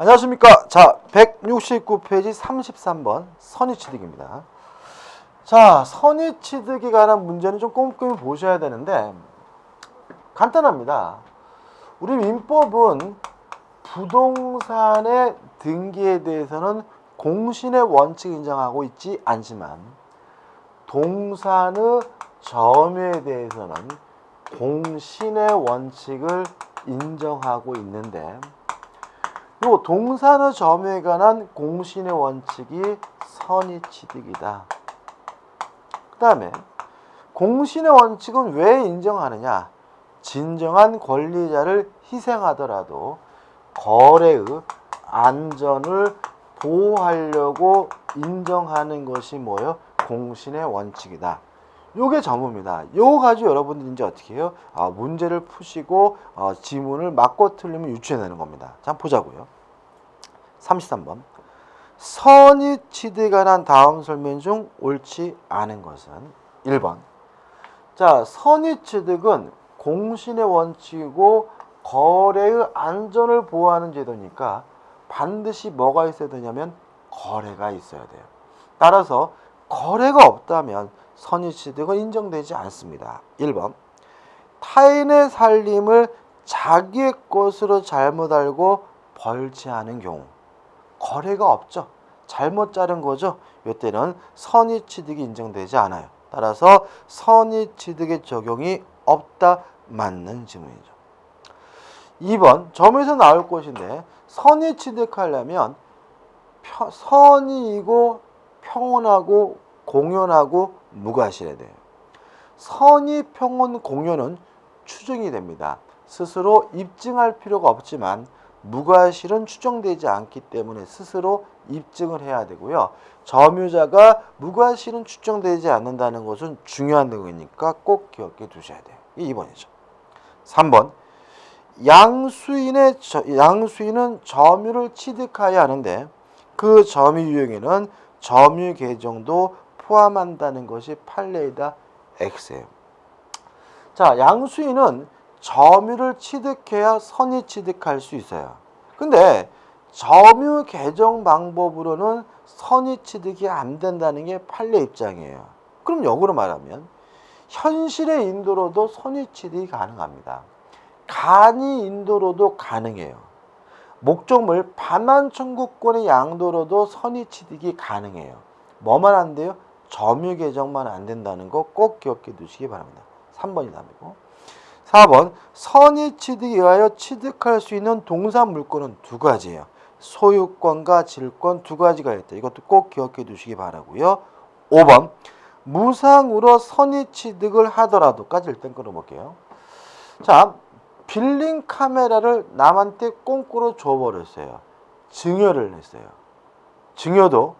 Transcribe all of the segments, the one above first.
안녕하십니까. 자, 169페이지 33번 선의취득입니다. 자, 선의취득에 관한 문제는 좀 꼼꼼히 보셔야 되는데 간단합니다. 우리 민법은 부동산의 등기에 대해서는 공신의 원칙 인정하고 있지 않지만 동산의 점유에 대해서는 공신의 원칙을 인정하고 있는데 요 동산의 점유에 관한 공신의 원칙이 선의취득이다. 그 다음에 공신의 원칙은 왜 인정하느냐? 진정한 권리자를 희생하더라도 거래의 안전을 보호하려고 인정하는 것이 뭐예요? 공신의 원칙이다. 요게 전부입니다. 요거 가지고 여러분들이 이제 어떻게 해요? 문제를 푸시고 지문을 맞고 틀리면 유추해내는 겁니다. 자, 보자고요. 33번. 선의취득에 관한 다음 설명 중 옳지 않은 것은 1번. 자, 선의취득은 공신의 원칙이고 거래의 안전을 보호하는 제도니까 반드시 뭐가 있어야 되냐면 거래가 있어야 돼요. 따라서 거래가 없다면 선의취득은 인정되지 않습니다. 1번. 타인의 살림을 자기의 것으로 잘못 알고 벌채하는 경우. 거래가 없죠. 잘못 자른 거죠. 이때는 선의취득이 인정되지 않아요. 따라서 선의취득의 적용이 없다. 맞는 질문이죠. 2번. 점에서 나올 것인데 선의취득하려면 선의이고 평온하고 공연하고 무과실해야 돼요. 선의, 평온, 공연은 추정이 됩니다. 스스로 입증할 필요가 없지만 무과실은 추정되지 않기 때문에 스스로 입증을 해야 되고요. 점유자가 무과실은 추정되지 않는다는 것은 중요한 내용이니까 꼭 기억해 두셔야 돼요. 이게 2번이죠. 3번. 양수인은 점유를 취득해야 하는데 그 점유 유형에는 점유 계정도 포함한다는 것이 판례이다. X예요. 자, 양수인은 점유를 취득해야 선의취득할 수 있어요. 근데 점유 계정 방법으로는 선의취득이 안 된다는 게 판례 입장이에요. 그럼 역으로 말하면 현실의 인도로도 선의취득이 가능합니다. 간이 인도로도 가능해요. 목적물 반환 청구권의 양도로도 선의취득이 가능해요. 뭐만 안 돼요? 점유 계정만 안 된다는 거 꼭 기억해 두시기 바랍니다. 3번이 답이고. 4번. 선의취득에 의하여 취득할 수 있는 동산 물권은 두 가지예요. 소유권과 질권 두 가지가 있다. 이것도 꼭 기억해 두시기 바라고요. 5번. 무상으로 선의취득을 하더라도까지 일단 끌어볼게요. 자, 빌린 카메라를 남한테 꽁꾸로 줘버렸어요. 증여를 했어요. 증여도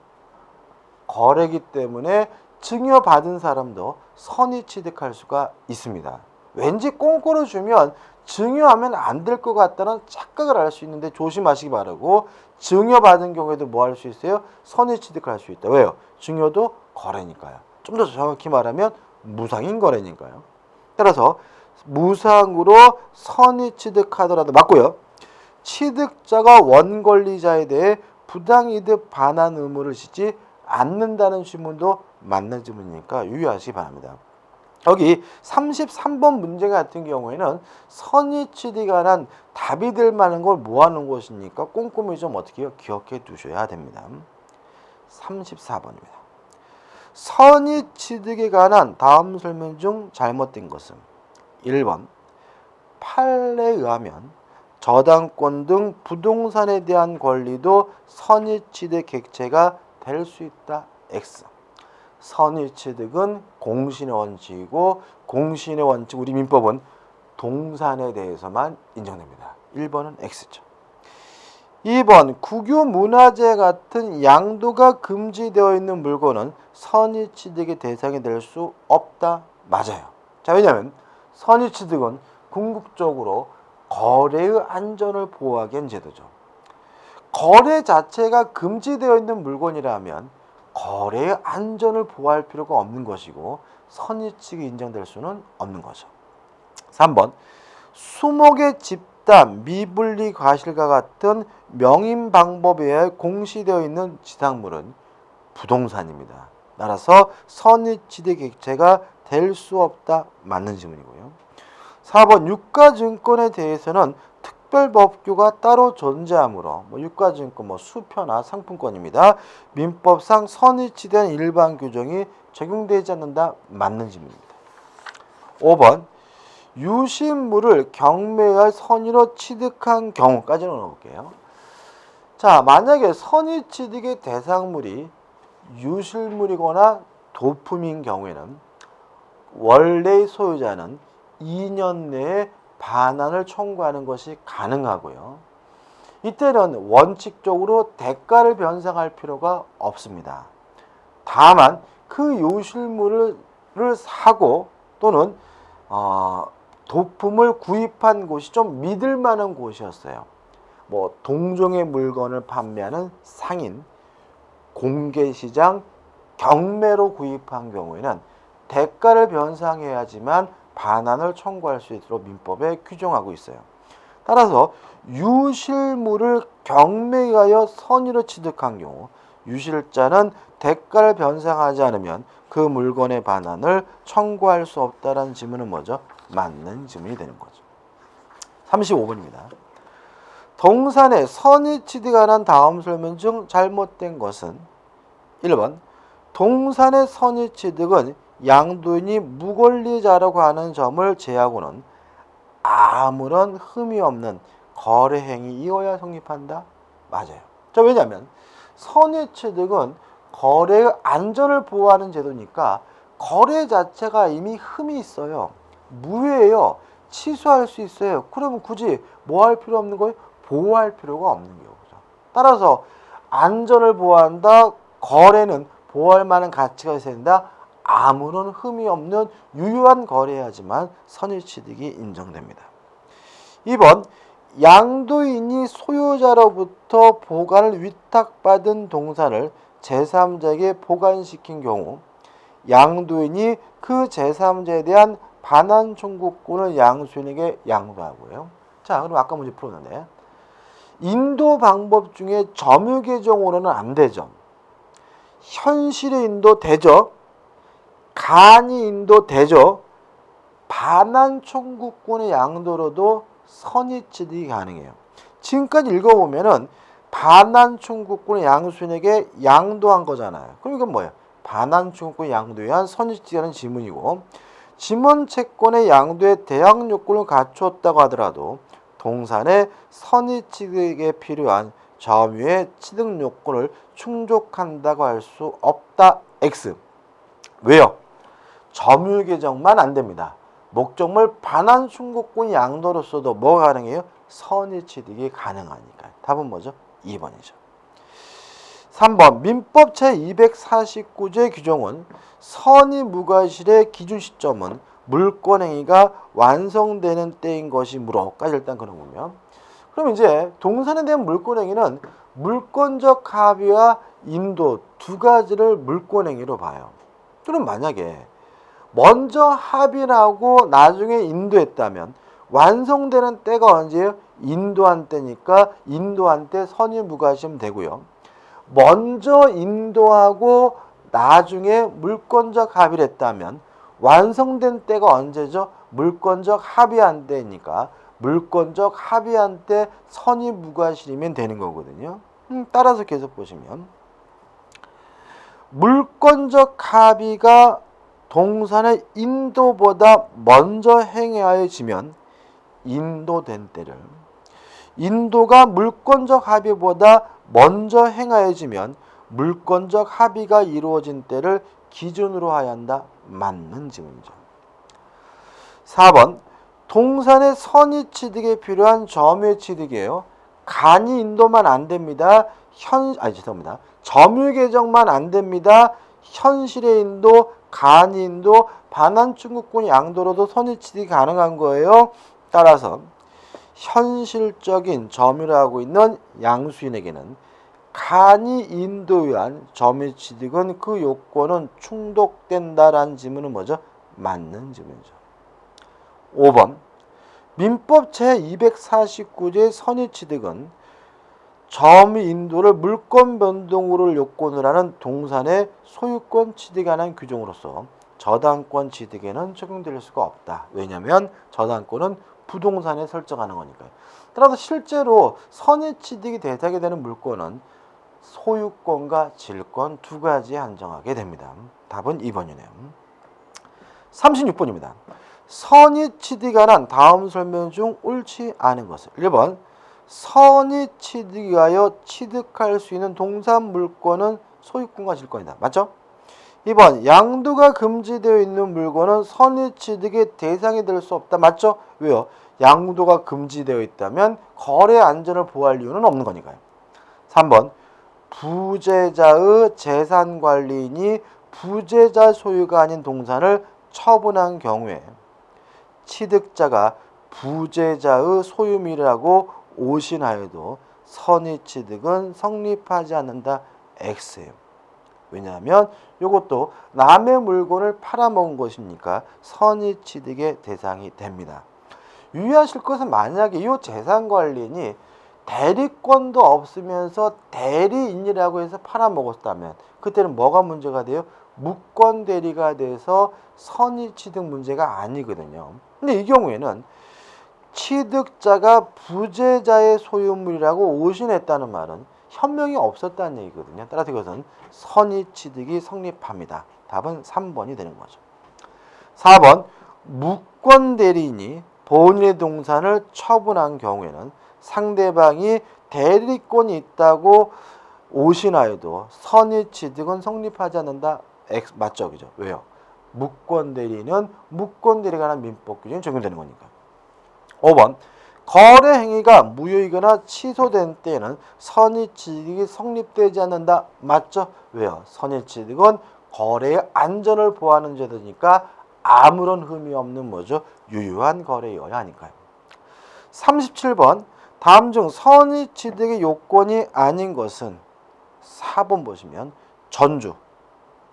거래기 때문에 증여받은 사람도 선의취득할 수가 있습니다. 왠지 꽁꾸로 주면 증여하면 안 될 것 같다는 착각을 할 수 있는데 조심하시기 바라고, 증여받은 경우에도 뭐 할 수 있어요? 선의취득할 수 있다. 왜요? 증여도 거래니까요. 좀 더 정확히 말하면 무상인 거래니까요. 따라서 무상으로 선의취득하더라도 맞고요. 취득자가 원권리자에 대해 부당이득 반환 의무를 지지 않는다는 질문도 맞는 질문이니까 유의하시기 바랍니다. 여기 33번 문제 같은 경우에는 선의취득에 관한 답이 될 만한 걸 모아놓은 것이니까 꼼꼼히 좀 어떻게 해요? 기억해 두셔야 됩니다. 34번입니다. 선의취득에 관한 다음 설명 중 잘못된 것은 1번. 판례에 의하면 저당권 등 부동산에 대한 권리도 선의취득 객체가 될 수 있다. X. 선의취득은 공신의 원칙이고 공신의 원칙 우리 민법은 동산에 대해서만 인정됩니다. 1번은 X죠. 2번. 국유문화재 같은 양도가 금지되어 있는 물건은 선의취득의 대상이 될 수 없다. 맞아요. 자, 왜냐하면 선의취득은 궁극적으로 거래의 안전을 보호하기 위한 제도죠. 거래 자체가 금지되어 있는 물건이라면 거래의 안전을 보호할 필요가 없는 것이고 선의취득이 인정될 수는 없는 거죠. 3번. 수목의 집단, 미분리 과실과 같은 명인 방법에 의해 공시되어 있는 지상물은 부동산입니다. 따라서 선의취득 객체가 될 수 없다. 맞는 질문이고요. 4번 유가증권에 대해서는 특별법규가 따로 존재하므로 유가증권 수표나 상품권입니다. 민법상 선의취된 일반 규정이 적용되지 않는다. 맞는 질문입니다. 5번 유실물을 경매에 선의로 취득한 경우까지는 넣어볼게요. 자, 만약에 선의취득의 대상물이 유실물이거나 도품인 경우에는 원래의 소유자는 2년 내에 반환을 청구하는 것이 가능하고요. 이때는 원칙적으로 대가를 변상할 필요가 없습니다. 다만 그 유실물을 사고 또는 도품을 구입한 곳이 좀 믿을 만한 곳이었어요. 동종의 물건을 판매하는 상인, 공개시장, 경매로 구입한 경우에는 대가를 변상해야지만 반환을 청구할 수 있도록 민법에 규정하고 있어요. 따라서 유실물을 경매에 의하여 선의로 취득한 경우 유실자는 대가를 변상하지 않으면 그 물건의 반환을 청구할 수 없다는 질문은 뭐죠? 맞는 질문이 되는 거죠. 35번입니다. 동산에 선의 취득한 다음 설명 중 잘못된 것은 1번 동산의 선의 취득은 양도인이 무권리자라고 하는 점을 제하고는 아무런 흠이 없는 거래 행위이어야 성립한다. 맞아요. 왜냐하면 선의 취득은 거래의 안전을 보호하는 제도니까 거래 자체가 이미 흠이 있어요. 무효예요. 취소할 수 있어요. 그러면 굳이 뭐 할 필요 없는 거예요? 보호할 필요가 없는 거죠. 따라서 안전을 보호한다. 거래는 보호할 만한 가치가 있어야 된다. 아무런 흠이 없는 유효한 거래야지만 선의취득이 인정됩니다. 2번 양도인이 소유자로부터 보관을 위탁받은 동산을 제3자에게 보관시킨 경우 양도인이 그 제3자에 대한 반환 청구권을 양수인에게 양도하고요. 자, 그럼 아까 문제 풀었는데 인도 방법 중에 점유 개정으로는 안 되죠. 현실의 인도 되죠. 간이 인도 되죠. 반환 청구권의 양도로도 선의취득이 가능해요. 지금까지 읽어보면은 반환 청구권의 양수인에게 양도한 거잖아요. 그럼 이건 뭐예요? 반환 청구권 양도에 의한 선의취득이라는 지문이고 지문 채권의 양도에 대항 요건을 갖추었다고 하더라도 동산의 선의취득에 필요한 점유의 취득 요건을 충족한다고 할 수 없다. X. 왜요? 점유 개정만 안 됩니다. 목적물 반환 청구권 양도로서도 뭐가 가능해요? 선의취득이 가능하니까. 답은 뭐죠? 2번이죠. 3번 민법 제249조의 규정은 선의무과실의 기준 시점은 물권행위가 완성되는 때인 것이므로까지 일단 그런 거면 그럼 이제 동산에 대한 물권행위는 물권적 합의와 인도 두 가지를 물권행위로 봐요. 그럼 만약에 먼저 합의를 하고 나중에 인도했다면 완성되는 때가 언제예요? 인도한 때니까 인도한 때 선의무과시면 되고요. 먼저 인도하고 나중에 물권적 합의를 했다면 완성된 때가 언제죠? 물권적 합의한 때니까 물권적 합의한 때 선의무과실이면 되는 거거든요. 따라서 계속 보시면 물권적 합의가 동산의 인도보다 먼저 행하여지면 인도된 때를 인도가 물권적 합의보다 먼저 행하여지면 물권적 합의가 이루어진 때를 기준으로 하여야 한다. 맞는 질문이죠. 4번 동산의 선의취득에 필요한 점유의 취득이에요. 간이 인도만 안 됩니다. 점유 개정만 안 됩니다. 현실의 인도, 간이 인도, 반환 청구권 양도로도 선의취득이 가능한 거예요. 따라서 현실적인 점유를 하고 있는 양수인에게는 간이 인도에 의한 점유취득은 그 요건은 충족된다라는 질문은 뭐죠? 맞는 질문이죠. 5번 민법 제249조의 선의취득은 점유 인도를 물권 변동으로 요건을 하는 동산의 소유권 취득에 관한 규정으로서 저당권 취득에는 적용될 수가 없다. 왜냐하면 저당권은 부동산에 설정하는 거니까요. 따라서 실제로 선의 취득이 대상이 되는 물권은 소유권과 질권 두 가지에 한정하게 됩니다. 답은 2번이네요. 36번입니다. 선의 취득에 관한 다음 설명 중 옳지 않은 것을. 1번 선의 취득에 의하여 취득할 수 있는 동산 물권은 소유권과 질권이다. 맞죠? 2번 양도가 금지되어 있는 물건은 선의 취득의 대상이 될 수 없다. 맞죠? 왜요? 양도가 금지되어 있다면 거래 안전을 보호할 이유는 없는 거니까요. 3번 부재자의 재산관리인이 부재자 소유가 아닌 동산을 처분한 경우에 취득자가 부재자의 소유물이라고 오신하여도 선의 취득은 성립하지 않는다. X예요. 왜냐하면 이것도 남의 물건을 팔아먹은 것이니까 선의 취득의 대상이 됩니다. 유의하실 것은 만약에 이 재산관리인이 대리권도 없으면서 대리인이라고 해서 팔아먹었다면 그때는 뭐가 문제가 돼요? 무권 대리가 돼서 선의 취득 문제가 아니거든요. 근데 이 경우에는 취득자가 부재자의 소유물이라고 오신했다는 말은 현명이 없었다는 얘기거든요. 따라서 이것은 선의 취득이 성립합니다. 답은 3번이 되는 거죠. 4번 무권 대리인이 본인의 동산을 처분한 경우에는 상대방이 대리권이 있다고 오신하여도 선의 취득은 성립하지 않는다. X 맞죠? 그죠? 왜요? 무권 대리는 무권 대리에 관한 민법 규정이 적용되는 거니까. 5번 거래 행위가 무효이거나 취소된 때에는 선의 취득이 성립되지 않는다. 맞죠? 왜요? 선의 취득은 거래의 안전을 보호하는 제도니까 아무런 흠이 없는 뭐죠? 유효한 거래여야 하니까요. 37번 다음 중 선의 취득의 요건이 아닌 것은 4번 보시면 전주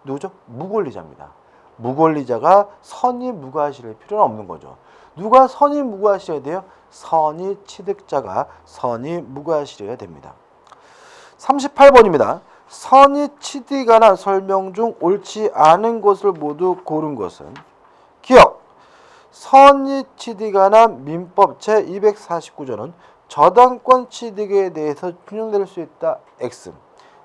누구죠? 무권리자입니다. 무권리자가 선의 무과실할 필요는 없는 거죠. 누가 선의 무과실해야 돼요? 선의 취득자가 선의 무과실해야 됩니다. 38번입니다. 선의 취득에 관한 설명 중 옳지 않은 것을 모두 고른 것은 기억! 선의 취득에 관한 민법 제249조는 저당권 취득에 대해서 준용될 수 있다. X.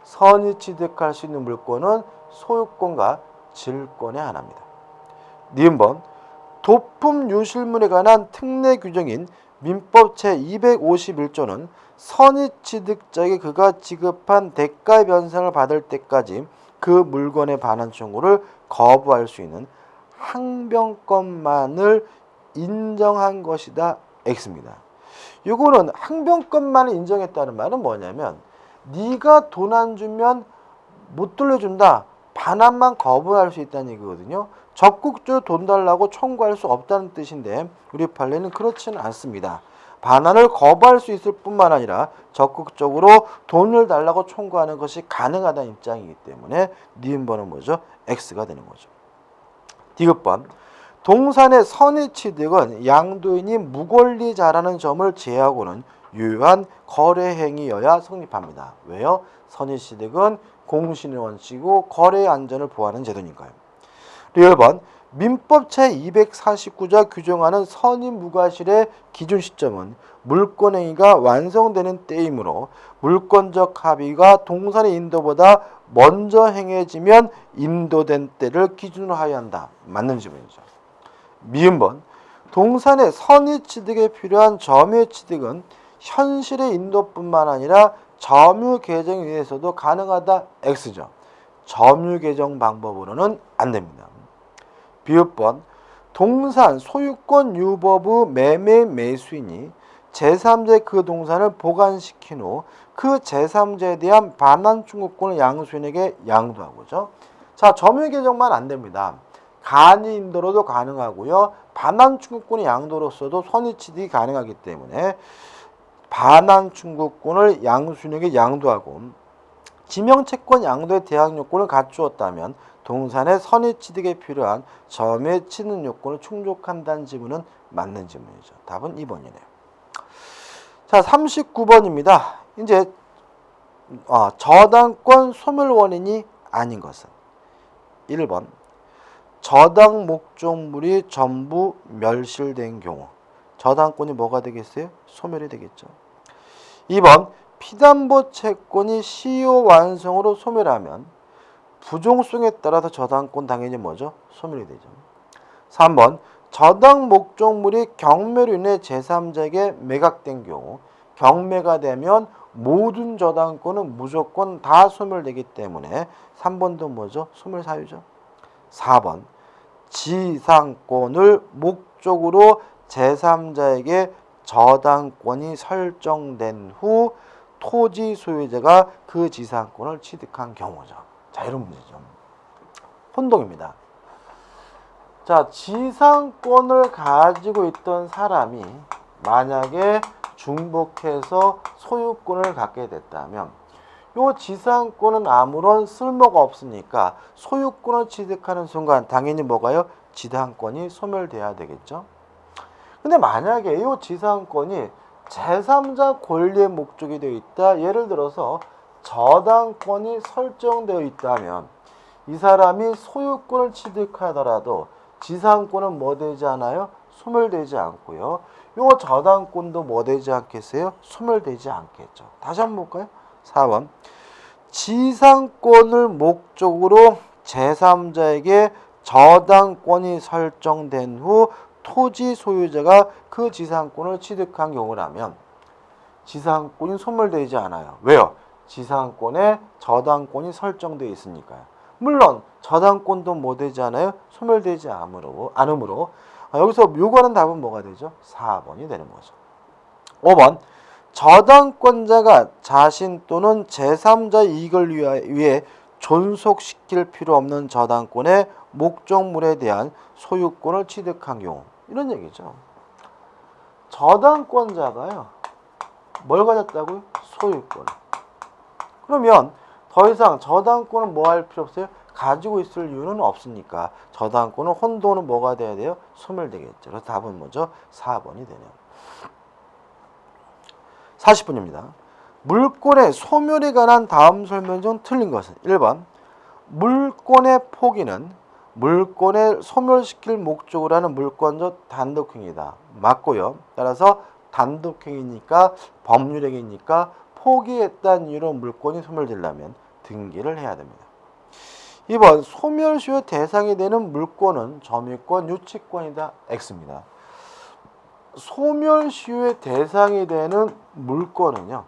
선의 취득할 수 있는 물권은 소유권과 질권의 하나입니다. 니은번 도품 유실물에 관한 특례 규정인 민법 제251조는 선의 취득자에게 그가 지급한 대가의 변상을 받을 때까지 그 물건에 반환 청구를 거부할 수 있는 항변권만을 인정한 것이다. X입니다. 이거는 항변권만을 인정했다는 말은 뭐냐면 네가 돈 안 주면 못 돌려준다. 반환만 거부할 수 있다는 얘기거든요. 적극적으로 돈 달라고 청구할 수 없다는 뜻인데 우리 판례는 그렇지는 않습니다. 반환을 거부할 수 있을 뿐만 아니라 적극적으로 돈을 달라고 청구하는 것이 가능하다는 입장이기 때문에 니은번은 뭐죠? X가 되는 거죠. 디귿번 동산의 선의 취득은 양도인이 무권리자라는 점을 제하고는 유효한 거래 행위여야 성립합니다. 왜요? 선의 취득은 공신의 원칙이고 거래의 안전을 보호하는 제도니까요. 1번 민법 제249조 규정하는 선의 무과실의 기준 시점은 물권 행위가 완성되는 때이므로 물권적 합의가 동산의 인도보다 먼저 행해지면 인도된 때를 기준으로 하여야 한다. 맞는 질문이죠. 미음번 동산의 선의 취득에 필요한 점유의 취득은 현실의 인도뿐만 아니라 점유 개정에 의해서도 가능하다. X죠. 점유 개정 방법으로는 안 됩니다. 비읍번 동산 소유권 유법의 매매 매수인이 제3자 그 동산을 보관시킨 후 그 제3자에 대한 반환 청구권을 양수인에게 양도하고죠. 자, 점유 개정만 안 됩니다. 간이 인도로도 가능하고요. 반환 청구권의 양도로서도 선의 취득이 가능하기 때문에 반환 청구권을 양수인에게 양도하고 지명채권 양도의 대항 요건을 갖추었다면 동산의 선의 취득에 필요한 점유의 취득 요건을 충족한다는 지문은 맞는 지문이죠. 답은 2번이네요. 자, 39번입니다. 이제 저당권 소멸 원인이 아닌 것은 1번 저당 목적물이 전부 멸실된 경우 저당권이 뭐가 되겠어요? 소멸이 되겠죠. 2번 피담보 채권이 시효 완성으로 소멸하면 부종성에 따라서 저당권 당연히 뭐죠? 소멸이 되죠. 3번 저당 목적물이 경매로 인해 제3자에게 매각된 경우 경매가 되면 모든 저당권은 무조건 다 소멸되기 때문에 3번도 뭐죠? 소멸 사유죠. 4번 지상권을 목적으로 제3자에게 저당권이 설정된 후 토지 소유자가 그 지상권을 취득한 경우죠. 자, 이런 문제죠. 혼동입니다. 자, 지상권을 가지고 있던 사람이 만약에 중복해서 소유권을 갖게 됐다면 이 지상권은 아무런 쓸모가 없으니까 소유권을 취득하는 순간 당연히 뭐가요? 지상권이 소멸돼야 되겠죠. 근데 만약에 이 지상권이 제3자 권리의 목적이 되어 있다. 예를 들어서 저당권이 설정되어 있다면 이 사람이 소유권을 취득하더라도 지상권은 뭐 되지 않아요? 소멸되지 않고요. 요 저당권도 뭐 되지 않겠어요? 소멸되지 않겠죠. 다시 한번 볼까요? 4번 지상권을 목적으로 제3자에게 저당권이 설정된 후 토지 소유자가 그 지상권을 취득한 경우라면 지상권이 소멸되지 않아요. 왜요? 지상권에 저당권이 설정되어 있으니까요. 물론 저당권도 뭐 되지 않아요? 소멸되지 않으므로 여기서 요구하는 답은 뭐가 되죠? 4번이 되는 거죠. 5번 저당권자가 자신 또는 제3자 이익을 위해 존속시킬 필요 없는 저당권의 목적물에 대한 소유권을 취득한 경우 이런 얘기죠. 저당권자가요. 뭘 가졌다고요? 소유권. 그러면 더 이상 저당권은 뭐 할 필요 없어요? 가지고 있을 이유는 없으니까 저당권은 혼돈은 뭐가 돼야 돼요? 소멸되겠죠. 그래서 답은 뭐죠? 4번이 되네요. 40분입니다. 물권의 소멸에 관한 다음 설명 중 틀린 것은 1번 물권의 포기는 물권을 소멸시킬 목적으로 하는 물권적 단독행위다. 맞고요. 따라서 단독행위니까 법률행위니까 포기했다는 이유로 물권이 소멸되려면 등기를 해야 됩니다. 2번 소멸시효 대상이 되는 물권은 점유권, 유치권이다. X입니다. 소멸시효의 대상이 되는 물권은요.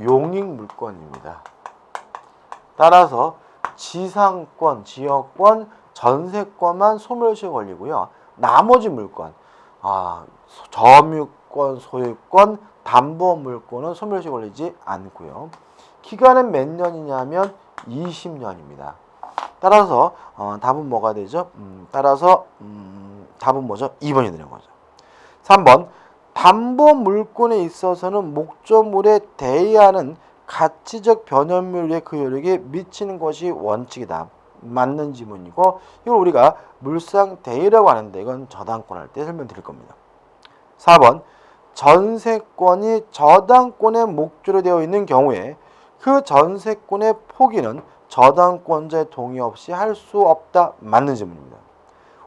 용익물권입니다. 따라서 지상권, 지역권, 전세권만 소멸시효 걸리고요. 나머지 물권, 점유권, 소유권, 담보물권은 소멸시효 걸리지 않고요. 기간은 몇 년이냐면 20년입니다. 따라서 답은 뭐가 되죠? 답은 뭐죠? 2번이 되는 거죠. 3번 담보물권에 있어서는 목적물에 대의하는 가치적 변현물의 그 효력에 미치는 것이 원칙이다. 맞는 지문이고 이걸 우리가 물상대의라고 하는데 이건 저당권 할 때 설명드릴 겁니다. 4번 전세권이 저당권의 목적으로 되어 있는 경우에 그 전세권의 포기는 저당권자의 동의 없이 할 수 없다. 맞는 질문입니다.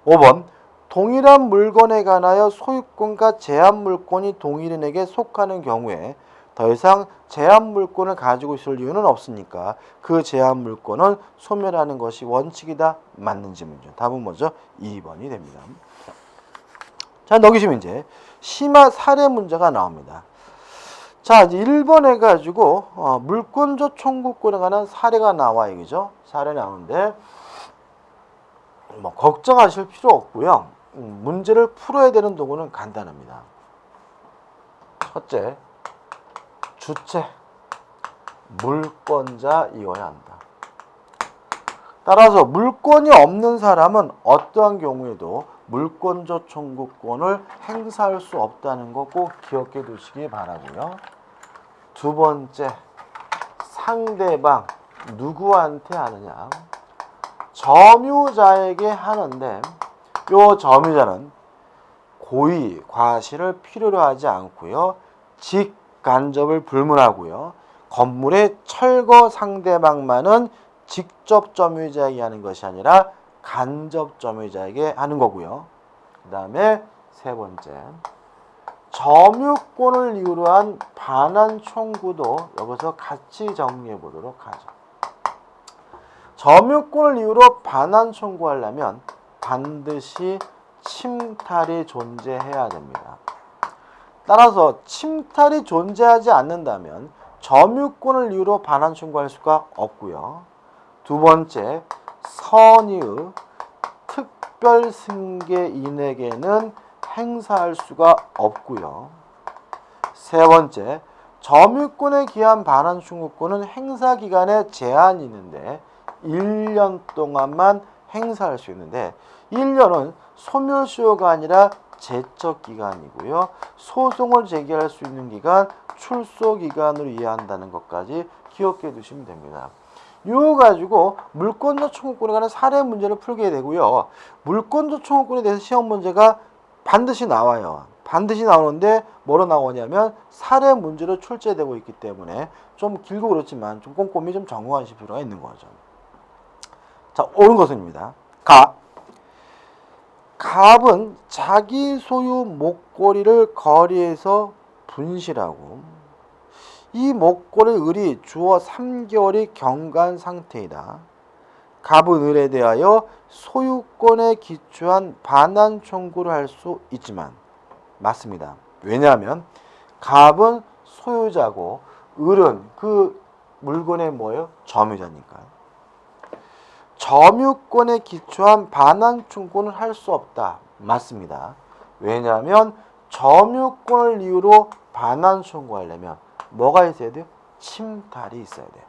5번 동일한 물건에 관하여 소유권과 제한물권이 동일인에게 속하는 경우에 더 이상 제한물권을 가지고 있을 이유는 없으니까 그 제한물권은 소멸하는 것이 원칙이다. 맞는 질문이죠. 답은 뭐죠? 2번이 됩니다. 자, 넘기시면 이제 심화 사례 문제가 나옵니다. 자, 이제 1번 해가지고 물권적 청구권에 관한 사례가 나와 이거죠. 사례 나오는데 뭐 걱정하실 필요 없고요. 문제를 풀어야 되는 도구는 간단합니다. 첫째, 주체, 물권자이어야 한다. 따라서 물권이 없는 사람은 어떠한 경우에도 물권적 청구권을 행사할 수 없다는 거 꼭 기억해 두시기 바라고요. 두 번째, 상대방 누구한테 하느냐? 점유자에게 하는데 요 점유자는 고의, 과실을 필요로 하지 않고요. 직간접을 불문하고요. 건물의 철거 상대방만은 직접 점유자에게 하는 것이 아니라 간접 점유자에게 하는 거고요. 그 다음에 세 번째, 점유권을 이유로 한 반환 청구도 여기서 같이 정리해 보도록 하죠. 점유권을 이유로 반환 청구하려면 반드시 침탈이 존재해야 됩니다. 따라서 침탈이 존재하지 않는다면 점유권을 이유로 반환 청구할 수가 없고요. 두 번째, 선의의 특별 승계인에게는 행사할 수가 없고요. 세 번째, 점유권에 기한 반환 청구권은 행사 기간에 제한이 있는데 1년 동안만 행사할 수 있는데 1년은 소멸시효가 아니라 제척 기간이고요. 소송을 제기할 수 있는 기간, 출소 기간으로 이해한다는 것까지 기억해 두시면 됩니다. 이거 가지고 물권자 청구권에 관한 사례 문제를 풀게 되고요. 물권자 청구권에 대해서 시험 문제가 반드시 나와요. 반드시 나오는데 뭐로 나오냐면 사례 문제로 출제되고 있기 때문에 좀 길고 그렇지만 좀 꼼꼼히 좀 점검하실 필요가 있는 거죠. 자, 옳은 것입니다. 갑은 자기 소유 목걸이를 거리에서 분실하고 이 목걸이 을이 주어 3개월이 경과한 상태이다. 갑은 을에 대하여 소유권에 기초한 반환 청구를 할 수 있지만 맞습니다. 왜냐하면 갑은 소유자고 을은 그 물건의 뭐예요? 점유자니까. 점유권에 기초한 반환 청구는 할 수 없다. 맞습니다. 왜냐하면 점유권을 이유로 반환 청구하려면 뭐가 있어야 돼요? 침탈이 있어야 돼요.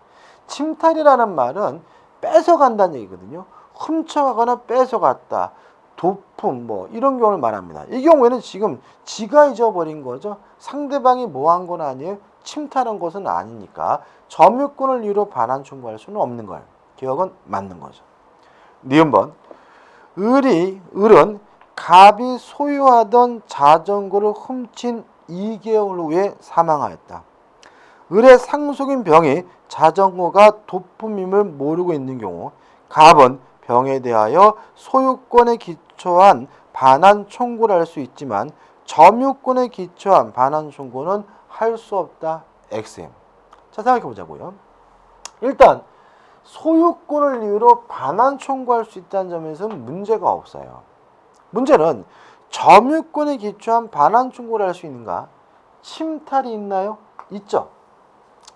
침탈이라는 말은 뺏어간다는 얘기거든요. 훔쳐가거나 뺏어갔다. 도품 뭐 이런 경우를 말합니다. 이 경우에는 지금 지가 잊어버린 거죠. 상대방이 뭐 한 건 아니에요. 침탈한 것은 아니니까 점유권을 이유로 반환 청구할 수는 없는 거예요. 기억은 맞는 거죠. 니은번, 을은 갑이 소유하던 자전거를 훔친 2개월 후에 사망하였다. 을의 상속인 병이 자전거가 도품임을 모르고 있는 경우 갑은 병에 대하여 소유권에 기초한 반환 청구를 할 수 있지만 점유권에 기초한 반환 청구는 할 수 없다. XM. 자, 생각해 보자고요. 일단 소유권을 이유로 반환 청구할 수 있다는 점에서는 문제가 없어요. 문제는 점유권에 기초한 반환 청구를 할 수 있는가? 침탈이 있나요? 있죠.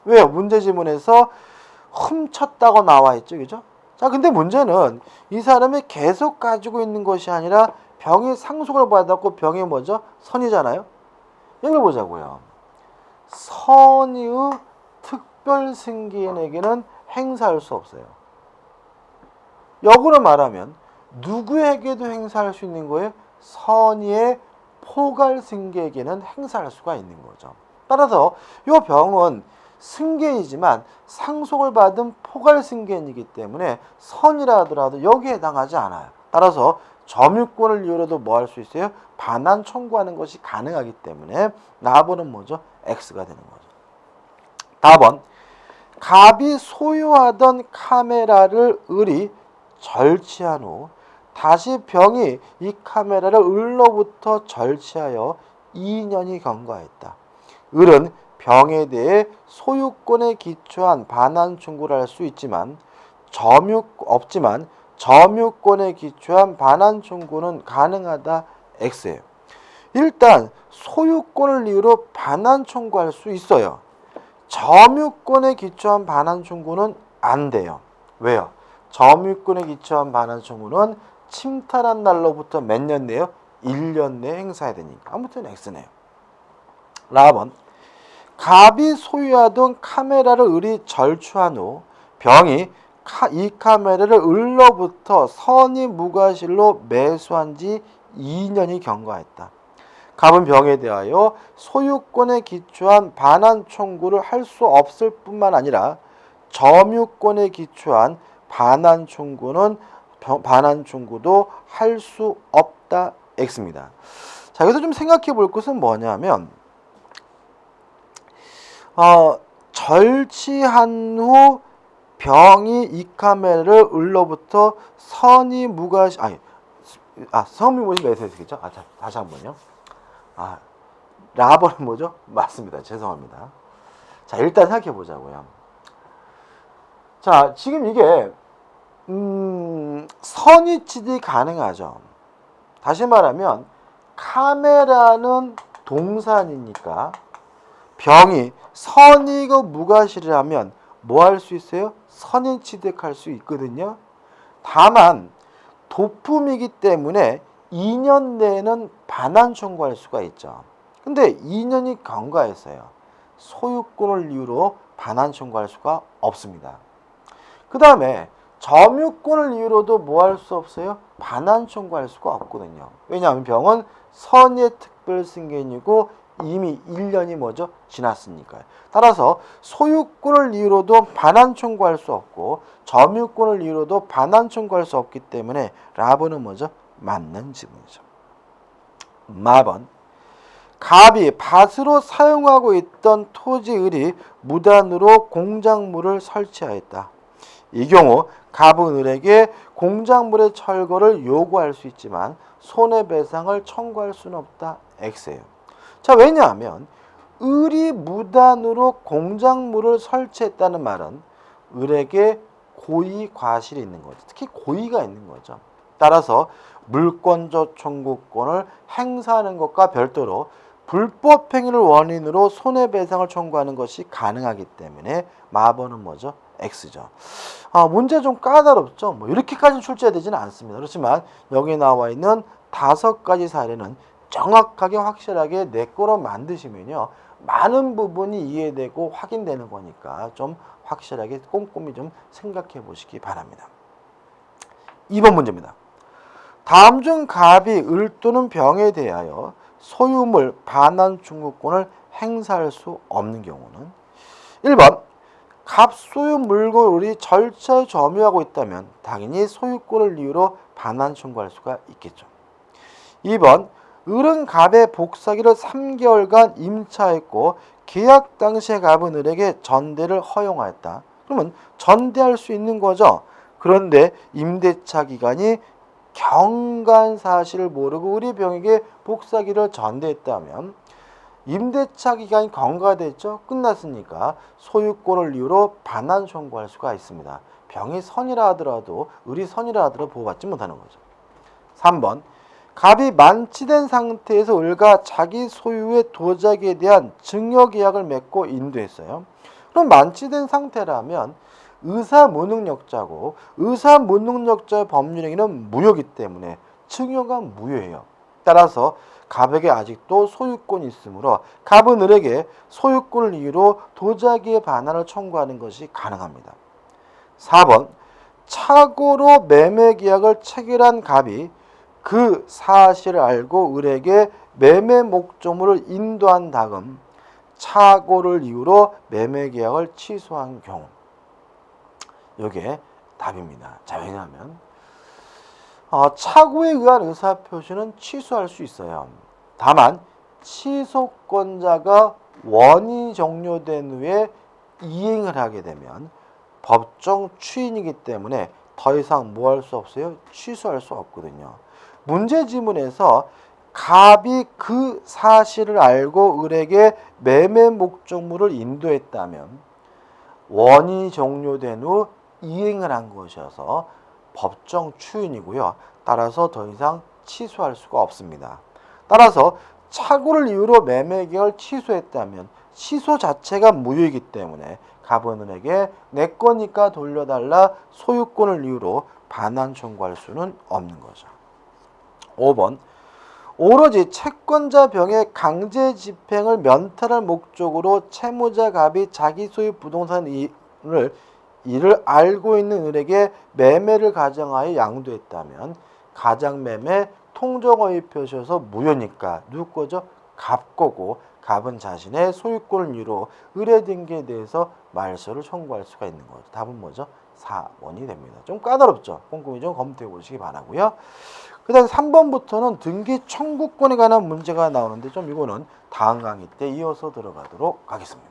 왜요? 문제 지문에서 훔쳤다고 나와 있죠. 그죠? 자, 근데 문제는 이 사람이 계속 가지고 있는 것이 아니라 병이 상속을 받았고 병이 뭐죠? 선이잖아요. 여기 보자고요. 선의의 특별 승계인에게는 행사할 수 없어요. 역으로 말하면 누구에게도 행사할 수 있는 거예요? 선의의 포괄 승계에게는 행사할 수가 있는 거죠. 따라서 이 병은 승계이지만 상속을 받은 포괄 승계인이기 때문에 선이라 하더라도 여기에 해당하지 않아요. 따라서 점유권을 이유로도 뭐 할 수 있어요? 반환 청구하는 것이 가능하기 때문에 나번은 뭐죠? X가 되는 거죠. 다번, 갑이 소유하던 카메라를 을이 절취한 후 다시 병이 이 카메라를 을로부터 절취하여 2년이 경과했다. 을은 병에 대해 소유권에 기초한 반환 청구를 할 수 있지만 점유권에 기초한 반환 청구는 가능하다. X예요. 일단 소유권을 이유로 반환 청구할 수 있어요. 점유권에 기초한 반환 청구는 안 돼요. 왜요? 점유권에 기초한 반환 청구는 침탈한 날로부터 몇 년 내요? 1년 내에 행사해야 되니까. 아무튼 X네요. 라번, 갑이 소유하던 카메라를 을이 절취한 후 병이 이 카메라를 을로부터 선의 무과실로 매수한 지 2년이 경과했다. 갑은 병에 대하여 소유권에 기초한 반환 청구를 할 수 없을 뿐만 아니라 점유권에 기초한 반환 청구도 할 수 없다. X입니다. 자, 여기서 좀 생각해 볼 것은 뭐냐면 절취한 후 병이 이 카메라를 을로부터 선이 무과시 성이 뭐지 매세겠죠? 자, 다시 한번요. 라버는 뭐죠? 맞습니다. 죄송합니다. 자, 일단 생각해 보자고요. 자, 지금 이게 선이 취득이 가능하죠. 다시 말하면 카메라는 동산이니까 병이 선이고 무과실이라면 뭐 할 수 있어요? 선인 취득할 수 있거든요. 다만 도품이기 때문에 2년 내에는 반환 청구할 수가 있죠. 근데 2년이 경과했어요. 소유권을 이유로 반환 청구할 수가 없습니다. 그 다음에 점유권을 이유로도 뭐 할 수 없어요? 반환 청구할 수가 없거든요. 왜냐하면 병은 선의 특별 승계인이고 이미 1년이 뭐죠? 지났으니까요. 따라서 소유권을 이유로도 반환 청구할 수 없고 점유권을 이유로도 반환 청구할 수 없기 때문에 라버는 뭐죠? 맞는 지문이죠. 마번 갑이 밭으로 사용하고 있던 토지을이 무단으로 공작물을 설치하였다. 이 경우 갑은 을에게 공작물의 철거를 요구할 수 있지만 손해배상을 청구할 수는 없다. X예요. 자, 왜냐하면 을이 무단으로 공작물을 설치했다는 말은 을에게 고의 과실이 있는 거죠. 특히 고의가 있는 거죠. 따라서 물권적 청구권을 행사하는 것과 별도로 불법 행위를 원인으로 손해배상을 청구하는 것이 가능하기 때문에 마번은 뭐죠? X죠. 문제 좀 까다롭죠. 뭐 이렇게까지 출제되지는 않습니다. 그렇지만 여기 나와 있는 5가지 사례는 정확하게 확실하게 내 거로 만드시면요. 많은 부분이 이해되고 확인되는 거니까 좀 확실하게 꼼꼼히 좀 생각해 보시기 바랍니다. 2번 문제입니다. 다음 중 갑이 을 또는 병에 대하여 소유물 반환 청구권을 행사할 수 없는 경우는 1번 갑 소유 물건을 절차에 점유하고 있다면 당연히 소유권을 이유로 반환 청구할 수가 있겠죠. 2번 을은 갑의 복사기를 3개월간 임차했고 계약 당시에 갑은 을에게 전대를 허용하였다. 그러면 전대할 수 있는 거죠. 그런데 임대차 기간이 경과한 사실을 모르고 을이 병에게 복사기를 전대했다면 임대차 기간이 경과됐죠. 끝났으니까 소유권을 이유로 반환 청구할 수가 있습니다. 병이 선이라 하더라도 을이 선이라 하더라도 보호받지 못하는 거죠. 3번 갑이 만취된 상태에서 을과 자기 소유의 도자기에 대한 증여계약을 맺고 인도했어요. 그럼 만취된 상태라면 의사무능력자고 의사무능력자의 법률행위는 무효이기 때문에 증여가 무효예요. 따라서 갑에게 아직도 소유권이 있으므로 갑은 을에게 소유권을 이유로 도자기의 반환을 청구하는 것이 가능합니다. 4번 착오로 매매계약을 체결한 갑이 그 사실을 알고 을에게 매매 목적물을 인도한 다음 착오를 이유로 매매계약을 취소한 경우 이게 답입니다. 자, 왜냐하면 착오에 의한 의사표시는 취소할 수 있어요. 다만 취소권자가 원인이 종료된 후에 이행을 하게 되면 법정 추인이기 때문에 더 이상 뭐 할 수 없어요? 취소할 수 없거든요. 문제 지문에서 갑이 그 사실을 알고 을에게 매매 목적물을 인도했다면 원인이 종료된 후 이행을 한 것이어서 법정 추인이고요. 따라서 더 이상 취소할 수가 없습니다. 따라서 착오를 이유로 매매 계약을 취소했다면 취소 자체가 무효이기 때문에 갑은 을에게 내 거니까 돌려달라 소유권을 이유로 반환 청구할 수는 없는 거죠. 5번 오로지 채권자 병의 강제 집행을 면탈할 목적으로 채무자 갑이 자기 소유 부동산 이를 알고 있는 을에게 매매를 가정하여 양도했다면 가장매매 통정허위 표시여서 무효니까 누구 거죠? 갑 거고 갑은 자신의 소유권을 이유로 을의 등기에 대해서 말소를 청구할 수가 있는 거죠. 답은 뭐죠? 4번이 됩니다. 좀 까다롭죠? 꼼꼼히 좀 검토해 보시기 바라고요. 그 다음 3번부터는 등기 청구권에 관한 문제가 나오는데 좀 이거는 다음 강의 때 이어서 들어가도록 하겠습니다.